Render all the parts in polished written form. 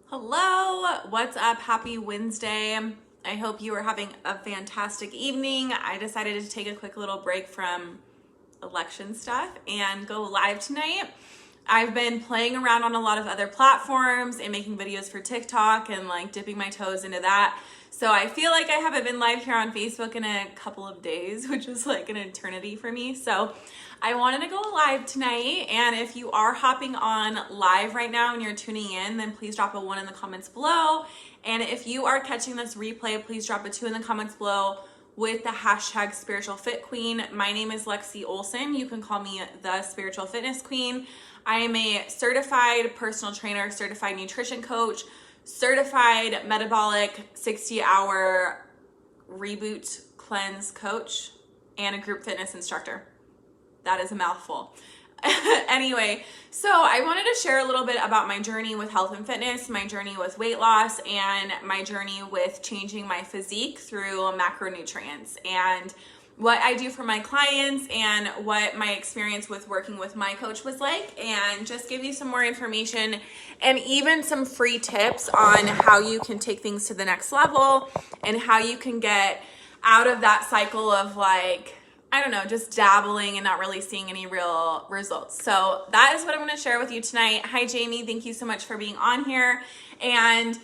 Hello, what's up? Happy Wednesday. I hope you are having a fantastic evening. I decided to take a quick little break from election stuff and go live tonight. I've been playing around on a lot of other platforms and making videos for TikTok and like dipping my toes into that. So I feel like I haven't been live here on Facebook in a couple of days, which is like an eternity for me. So I wanted to go live tonight. And if you are hopping on live right now and you're tuning in, then please drop a 1 in the comments below. And if you are catching this replay, please drop a 2 in the comments below with the hashtag Spiritual Fit Queen. My name is Lexi Olson. You can call me the Spiritual Fitness Queen. I am a certified personal trainer, certified nutrition coach, certified metabolic 60-hour reboot cleanse coach, and a group fitness instructor. That is a mouthful. Anyway, so I wanted to share a little bit about my journey with health and fitness, my journey with weight loss, and my journey with changing my physique through macronutrients, and what I do for my clients and what my experience with working with my coach was like, and just give you some more information and even some free tips on how you can take things to the next level and how you can get out of that cycle of like, I don't know, just dabbling and not really seeing any real results. So that is what I'm going to share with you tonight. Hi, Jamie. Thank you so much for being on here. And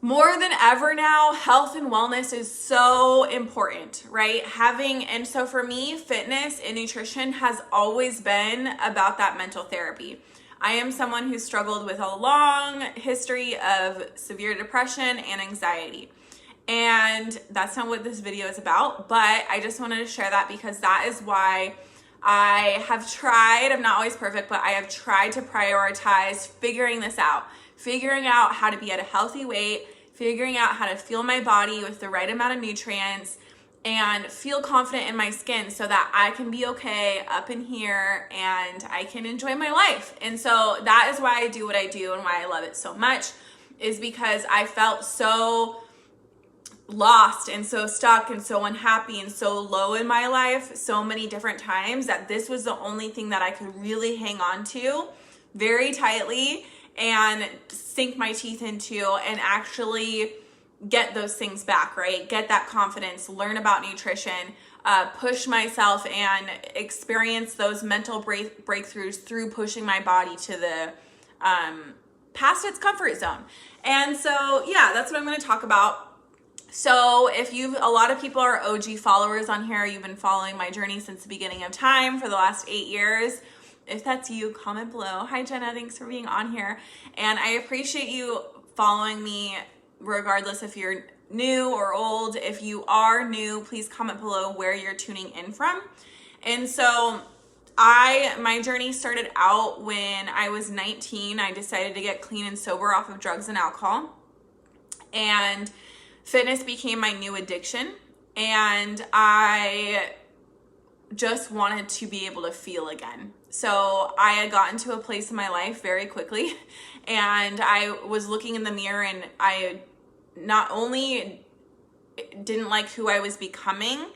more than ever now, health and wellness is so important, right? And so for me, fitness and nutrition has always been about that mental therapy. I am someone who struggled with a long history of severe depression and anxiety. And that's not what this video is about, but I just wanted to share that because that is why I have tried, I'm not always perfect, but I have tried to prioritize figuring this out, figuring out how to be at a healthy weight, figuring out how to fuel my body with the right amount of nutrients and feel confident in my skin so that I can be okay up in here and I can enjoy my life. And so that is why I do what I do and why I love it so much, is because I felt so lost and so stuck and so unhappy and so low in my life so many different times that this was the only thing that I could really hang on to very tightly and sink my teeth into and actually get those things back, right? Get that confidence, learn about nutrition, push myself and experience those mental breakthroughs through pushing my body to the past its comfort zone. And so, yeah, that's what I'm going to talk about. So a lot of people are OG followers on here. You've been following my journey since the beginning of time for the last 8 years. If that's you, comment below. Hi, Jenna. Thanks for being on here. And I appreciate you following me regardless if you're new or old. If you are new, please comment below where you're tuning in from. And so my journey started out when I was 19. I decided to get clean and sober off of drugs and alcohol. And fitness became my new addiction. And I just wanted to be able to feel again. So I had gotten to a place in my life very quickly, and I was looking in the mirror, and I not only didn't like who I was becoming,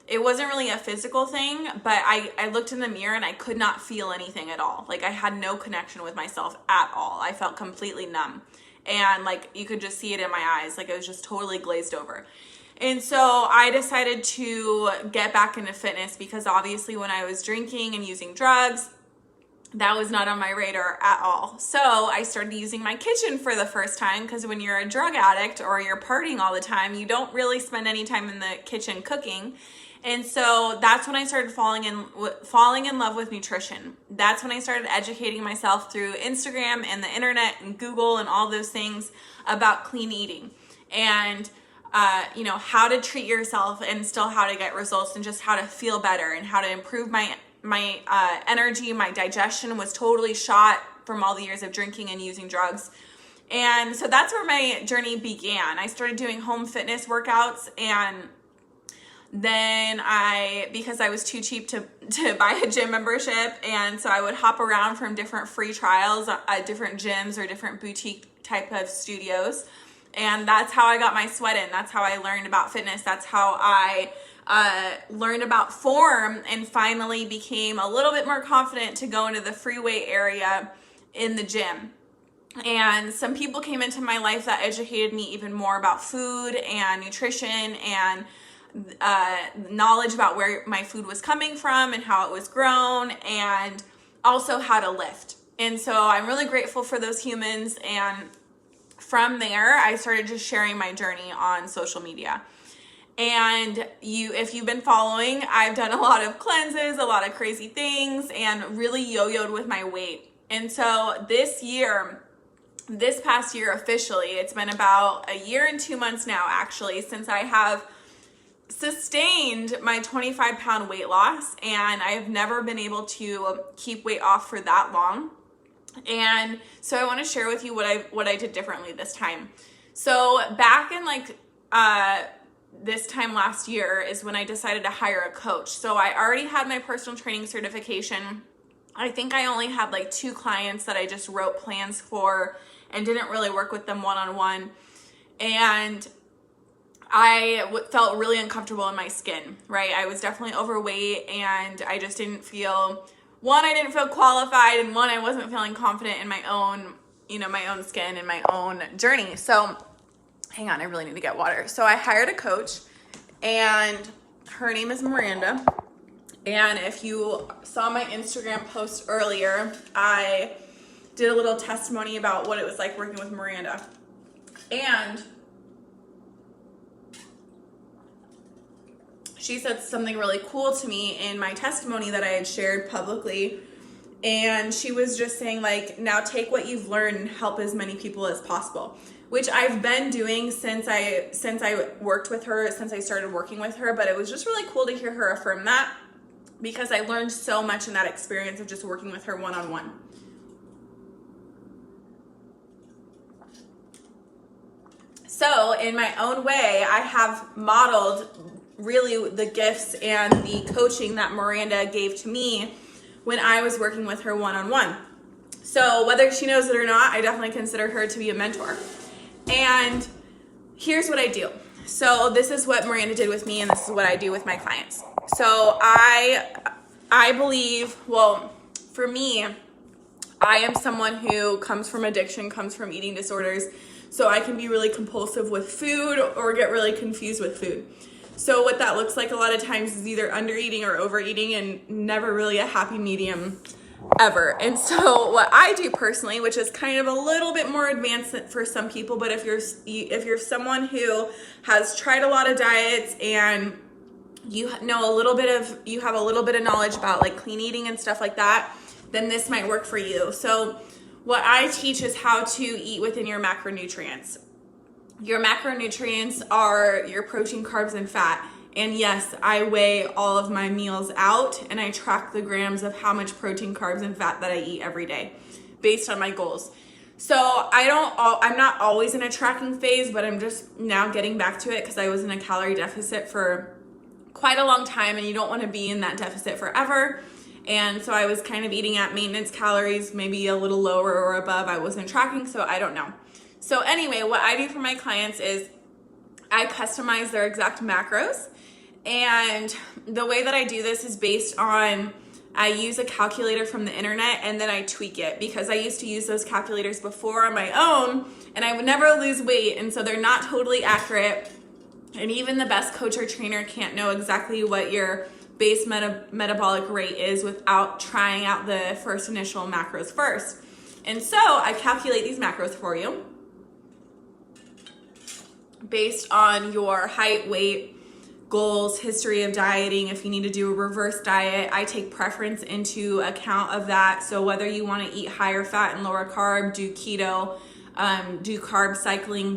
it wasn't really a physical thing, but I looked in the mirror and I could not feel anything at all. Like I had no connection with myself at all. I felt completely numb, and like you could just see it in my eyes. Like it was just totally glazed over. And so I decided to get back into fitness because obviously when I was drinking and using drugs, that was not on my radar at all. So I started using my kitchen for the first time, because when you're a drug addict or you're partying all the time, you don't really spend any time in the kitchen cooking. And so that's when I started falling in love with nutrition. That's when I started educating myself through Instagram and the internet and Google and all those things about clean eating and how to treat yourself and still how to get results and just how to feel better and how to improve my energy. My digestion was totally shot from all the years of drinking and using drugs. And so that's where my journey began. I started doing home fitness workouts, and then because I was too cheap to buy a gym membership, and so I would hop around from different free trials at different gyms or different boutique type of studios. And that's how I got my sweat in. That's how I learned about fitness. That's how I learned about form and finally became a little bit more confident to go into the free weight area in the gym. And some people came into my life that educated me even more about food and nutrition and knowledge about where my food was coming from and how it was grown, and also how to lift. And so I'm really grateful for those humans. And from there, I started just sharing my journey on social media. And if you've been following, I've done a lot of cleanses, a lot of crazy things, and really yo-yoed with my weight. And so this past year officially, it's been about a year and 2 months now, actually, since I have sustained my 25-pound weight loss, and I've never been able to keep weight off for that long. And so I want to share with you what I did differently this time. So back in this time last year is when I decided to hire a coach. So I already had my personal training certification. I think I only had like 2 clients that I just wrote plans for and didn't really work with them one-on-one. And I felt really uncomfortable in my skin, right? I was definitely overweight, and I just didn't feel, I didn't feel qualified, and I wasn't feeling confident in my own skin and my own journey. So hang on, I really need to get water. So I hired a coach, and her name is Miranda. And if you saw my Instagram post earlier, I did a little testimony about what it was like working with Miranda. And she said something really cool to me in my testimony that I had shared publicly. And she was just saying, like, now take what you've learned and help as many people as possible, which I've been doing since I worked with her, since I started working with her. But it was just really cool to hear her affirm that, because I learned so much in that experience of just working with her one-on-one. So in my own way, I have modeled really the gifts and the coaching that Miranda gave to me when I was working with her one-on-one. So whether she knows it or not, I definitely consider her to be a mentor. And here's what I do. So this is what Miranda did with me, and this is what I do with my clients. So I believe, well, for me, I am someone who comes from addiction, comes from eating disorders. So I can be really compulsive with food or get really confused with food. So what that looks like a lot of times is either undereating or overeating, and never really a happy medium ever. And so what I do personally, which is kind of a little bit more advanced for some people, but if you're someone who has tried a lot of diets and you have a little bit of knowledge about like clean eating and stuff like that, then this might work for you. So what I teach is how to eat within your macronutrients. Your macronutrients are your protein, carbs, and fat. And yes, I weigh all of my meals out, and I track the grams of how much protein, carbs, and fat that I eat every day based on my goals. So I'm not always in a tracking phase, but I'm just now getting back to it because I was in a calorie deficit for quite a long time, and you don't want to be in that deficit forever. And so I was kind of eating at maintenance calories, maybe a little lower or above. I wasn't tracking, so I don't know. So anyway, what I do for my clients is I customize their exact macros. And the way that I do this is based on, I use a calculator from the internet, and then I tweak it, because I used to use those calculators before on my own, and I would never lose weight. And so they're not totally accurate. And even the best coach or trainer can't know exactly what your base metabolic rate is without trying out the first initial macros first. And so I calculate these macros for you based on your height, weight, goals, history of dieting. If you need to do a reverse diet, I take preference into account of that. So whether you want to eat higher fat and lower carb, do keto, do carb cycling,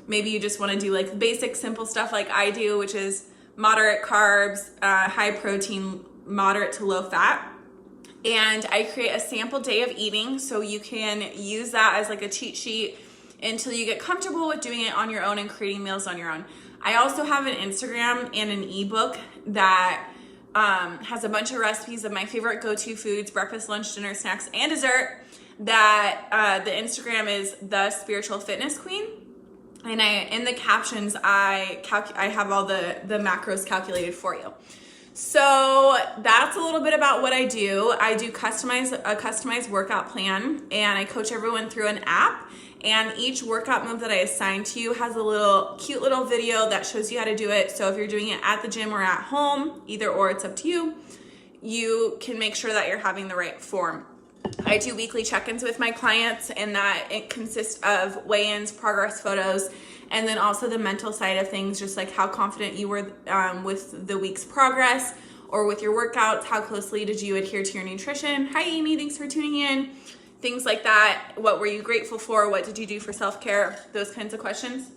maybe you just want to do like basic simple stuff like I do, which is moderate carbs, high protein, moderate to low fat. And I create a sample day of eating, so you can use that as like a cheat sheet until you get comfortable with doing it on your own and creating meals on your own. I also have an Instagram and an ebook that has a bunch of recipes of my favorite go-to foods, breakfast, lunch, dinner, snacks, and dessert. That the Instagram is The Spiritual Fitness Queen. And in the captions, I have all the macros calculated for you. So that's a little bit about what I do. I do a customized workout plan, and I coach everyone through an app. And each workout move that I assign to you has a cute little video that shows you how to do it. So if you're doing it at the gym or at home, either or, it's up to you. You can make sure that you're having the right form. I do weekly check-ins with my clients, and that it consists of weigh-ins, progress photos, and then also the mental side of things, just like how confident you were with the week's progress or with your workouts. How closely did you adhere to your nutrition? Hi, Amy. Thanks for tuning in. Things like that. What were you grateful for? What did you do for self-care? Those kinds of questions.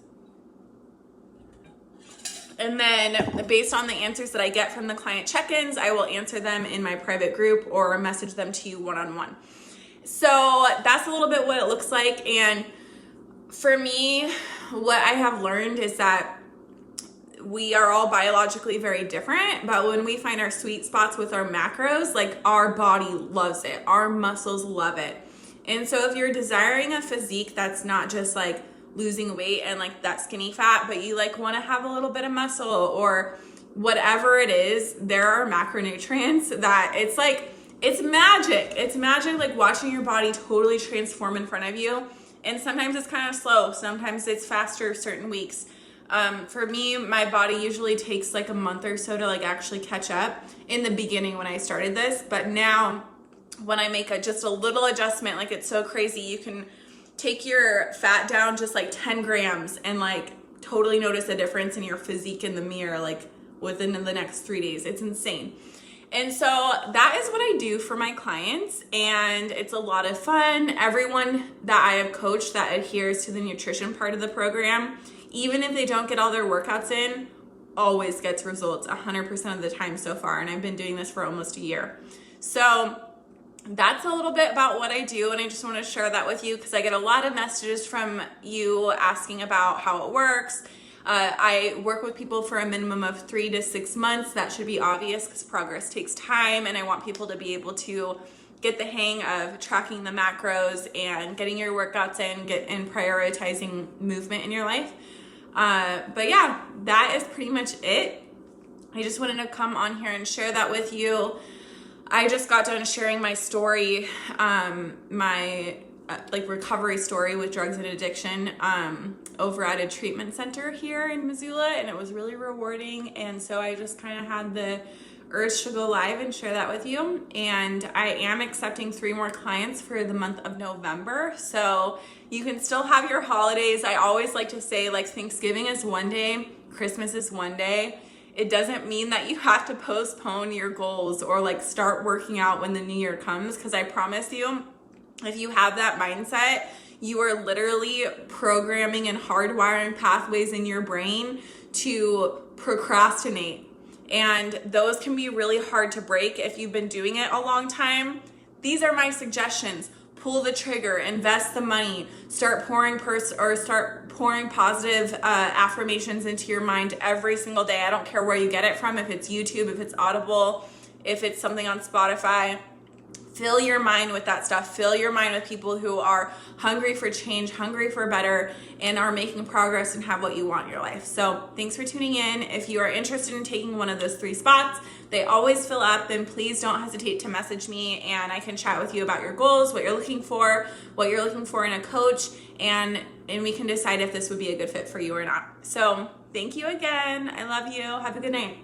And then based on the answers that I get from the client check-ins, I will answer them in my private group or message them to you one-on-one. So that's a little bit what it looks like. And for me, what I have learned is that we are all biologically very different, but when we find our sweet spots with our macros, like our body loves it, our muscles love it. And so if you're desiring a physique that's not just like losing weight and like that skinny fat, but you like want to have a little bit of muscle or whatever it is, there are macronutrients that it's like, it's magic. It's magic, like watching your body totally transform in front of you. And sometimes it's kind of slow. Sometimes it's faster certain weeks. For me, my body usually takes like a month or so to like actually catch up in the beginning when I started this. But now when I make just a little adjustment, like it's so crazy, you can take your fat down just like 10 grams and like totally notice a difference in your physique in the mirror, like within the next 3 days. It's insane. And so that is what I do for my clients, and it's a lot of fun. Everyone that I have coached that adheres to the nutrition part of the program, even if they don't get all their workouts in, always gets results 100% of the time so far. And I've been doing this for almost a year. So that's a little bit about what I do, and I just want to share that with you because I get a lot of messages from you asking about how it works. I work with people for a minimum of 3 to 6 months. That should be obvious because progress takes time, and I want people to be able to get the hang of tracking the macros and getting your workouts in, and prioritizing movement in your life. But yeah, that is pretty much it. I just wanted to come on here and share that with you. I just got done sharing my story, my recovery story with drugs and addiction over at a treatment center here in Missoula, and it was really rewarding. And so I just kind of had the urge to go live and share that with you. And I am accepting 3 more clients for the month of November, so you can still have your holidays. I always like to say, like, Thanksgiving is one day, Christmas is one day. It doesn't mean that you have to postpone your goals or like start working out when the new year comes, because I promise you, if you have that mindset, you are literally programming and hardwiring pathways in your brain to procrastinate. And those can be really hard to break if you've been doing it a long time. These are my suggestions. Pull the trigger, invest the money, start pouring positive affirmations into your mind every single day. I don't care where you get it from, if it's YouTube, if it's Audible, if it's something on Spotify. Fill your mind with that stuff. Fill your mind with people who are hungry for change, hungry for better, and are making progress and have what you want in your life. So thanks for tuning in. If you are interested in taking one of those 3 spots, they always fill up, then please don't hesitate to message me, and I can chat with you about your goals, what you're looking for in a coach, and we can decide if this would be a good fit for you or not. So thank you again. I love you. Have a good night.